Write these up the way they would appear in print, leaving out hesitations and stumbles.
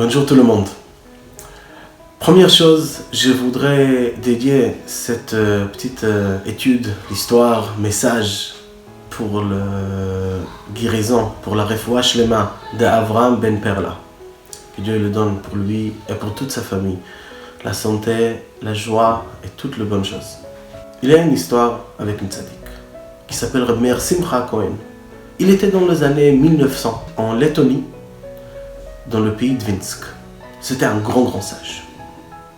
Bonjour tout le monde. Première chose, je voudrais dédier cette petite étude, histoire, message pour la guérison, pour la refoua shlema d'Avraham ben Perla. Que Dieu le donne pour lui et pour toute sa famille. La santé, la joie et toutes les bonnes choses. Il y a une histoire avec une tzaddik qui s'appelle Reb Meir Simcha Cohen. Il était dans les années 1900 en Lettonie, dans le pays de Vinsk. C'était un grand sage.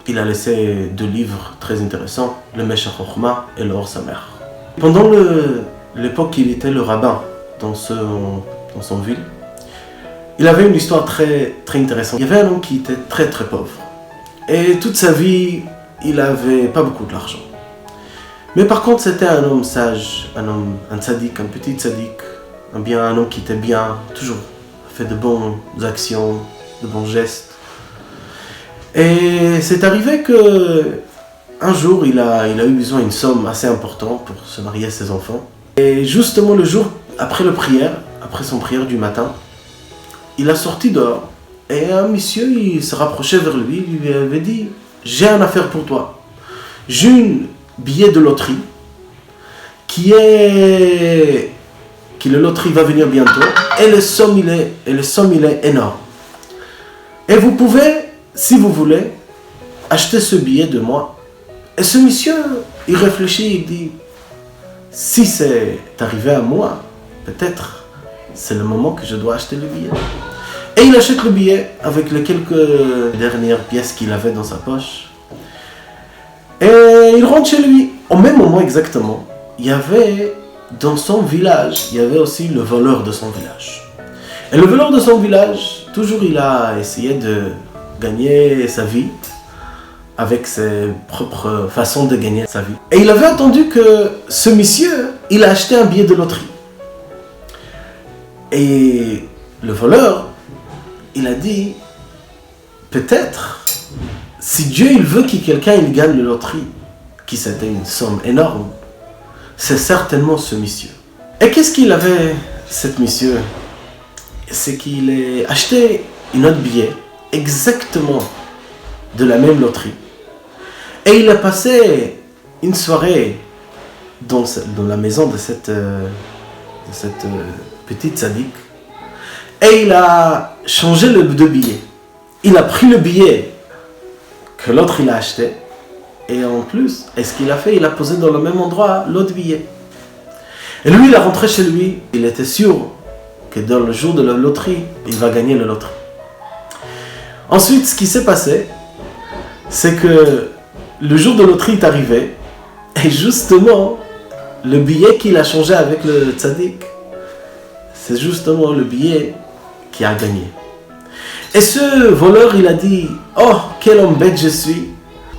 Il a laissé 2 livres très intéressants, le Meshach Chochma et le Or Samer. Pendant l'époque il était le rabbin dans son ville, il avait une histoire très intéressante. Il y avait un homme qui était très pauvre. Et toute sa vie, il n'avait pas beaucoup d'argent. Mais par contre, c'était un homme sage, un tzaddik, un petit tzaddik, un homme qui était bien, toujours fait de bonnes actions, de bons gestes. Et c'est arrivé que un jour, il a eu besoin d'une somme assez importante pour se marier à ses enfants. Et justement le jour après son prière du matin, il a sorti dehors. Et un monsieur, il se rapprochait vers lui, il lui avait dit « J'ai une affaire pour toi. J'ai un billet de loterie le loterie va venir bientôt et le somme il est énorme. Et vous pouvez, si vous voulez, acheter ce billet de moi. » Et ce monsieur, il réfléchit, il dit « Si c'est arrivé à moi, peut-être c'est le moment que je dois acheter le billet. » Et il achète le billet avec les quelques dernières pièces qu'il avait dans sa poche. Et il rentre chez lui. Au même moment exactement, il y avait dans son village, il y avait aussi le voleur de son village. Et le voleur de son village, toujours il a essayé de gagner sa vie avec ses propres façons de gagner sa vie. Et il avait entendu que ce monsieur, il a acheté un billet de loterie. Et le voleur, il a dit, peut-être, si Dieu il veut que quelqu'un il gagne la loterie, qui c'était une somme énorme, c'est certainement ce monsieur. Et qu'est-ce qu'il avait, cet monsieur? C'est qu'il a acheté un autre billet, exactement de la même loterie. Et il a passé une soirée dans la maison de cette petite tzaddik. Et il a changé le billet. Il a pris le billet que l'autre il a acheté. Et en plus, ce qu'il a fait, il a posé dans le même endroit l'autre billet. Et lui, il est rentré chez lui. Il était sûr que dans le jour de la loterie, il va gagner la loterie. Ensuite, ce qui s'est passé, c'est que le jour de la loterie est arrivé. Et justement, le billet qu'il a changé avec le tzaddik, c'est justement le billet qui a gagné. Et ce voleur, il a dit, « Oh, quel homme bête je suis.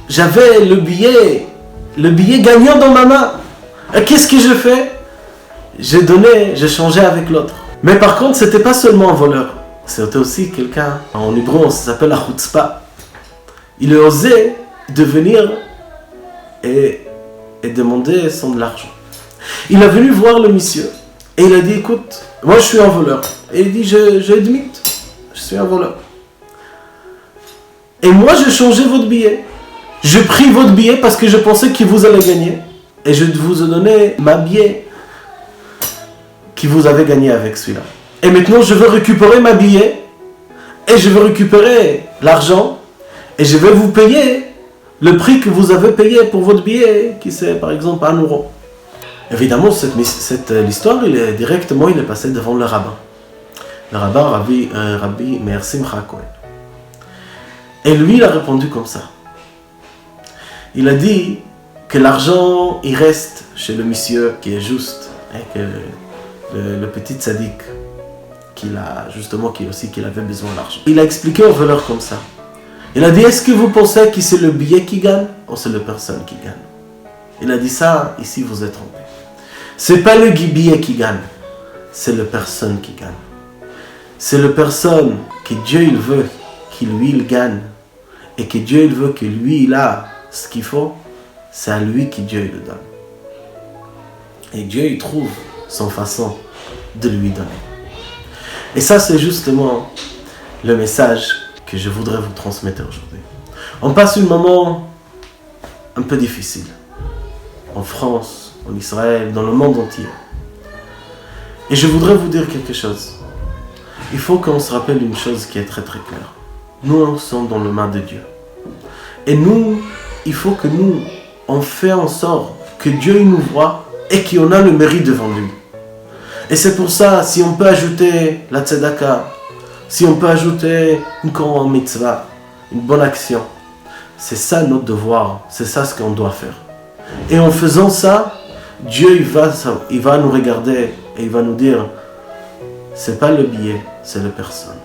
J'avais le billet gagnant dans ma main. Et qu'est-ce que je fais? J'ai changé avec l'autre. » Mais par contre, c'était pas seulement un voleur. C'était aussi quelqu'un, en hébreu, ça s'appelle la chutzpah. Il a osé de venir et demander de l'argent. Il est venu voir le monsieur et il a dit, « Écoute, moi je suis un voleur. » Et il dit, je admite, je suis un voleur. Et moi j'ai changé votre billet. J'ai pris votre billet parce que je pensais que vous allez gagner. Et je vous ai donné ma billet que vous avez gagné avec celui-là. Et maintenant je veux récupérer ma billet. Et je veux récupérer l'argent. Et je vais vous payer le prix que vous avez payé pour votre billet, qui c'est par exemple 1 euro. Évidemment, l'histoire, il est passé devant le rabbin. Le rabbin Rabbi Meir Simcha Cohen. Et lui, il a répondu comme ça. Il a dit que l'argent, il reste chez le monsieur qui est juste, et que le petit tzaddik, qu'il avait besoin d'argent. Il a expliqué au voleur comme ça. Il a dit, est-ce que vous pensez que c'est le billet qui gagne ou c'est la personne qui gagne? Il a dit ça, ici vous êtes trompé. C'est pas le billet qui gagne, c'est la personne qui gagne. C'est la personne que Dieu il veut qu'il lui il gagne et que Dieu il veut que lui il a ce qu'il faut, c'est à lui que Dieu il le donne. Et Dieu il trouve son façon de lui donner. Et ça c'est justement le message que je voudrais vous transmettre aujourd'hui. On passe un moment un peu difficile. En France, en Israël, dans le monde entier. Et je voudrais vous dire quelque chose. Il faut qu'on se rappelle une chose qui est très très claire. Nous sommes dans le main de Dieu. Et nous, il faut que nous, on fait en sorte que Dieu nous voit et qu'on a le mérite devant lui. Et c'est pour ça, si on peut ajouter la tzedaka, si on peut ajouter une grande mitzvah, une bonne action, c'est ça notre devoir, c'est ça ce qu'on doit faire. Et en faisant ça, Dieu il va nous regarder et il va nous dire, c'est pas le billet, c'est la personne.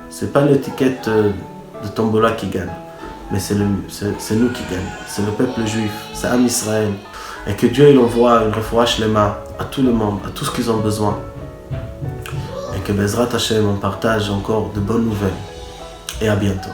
C'est pas l'étiquette de tombola qui gagne, mais c'est nous qui gagnons. C'est le peuple juif, c'est Am Israël. Et que Dieu il envoie une refoua shlema à tout le monde, à tout ce qu'ils ont besoin. Et que Bezrat Hashem on partage encore de bonnes nouvelles. Et à bientôt.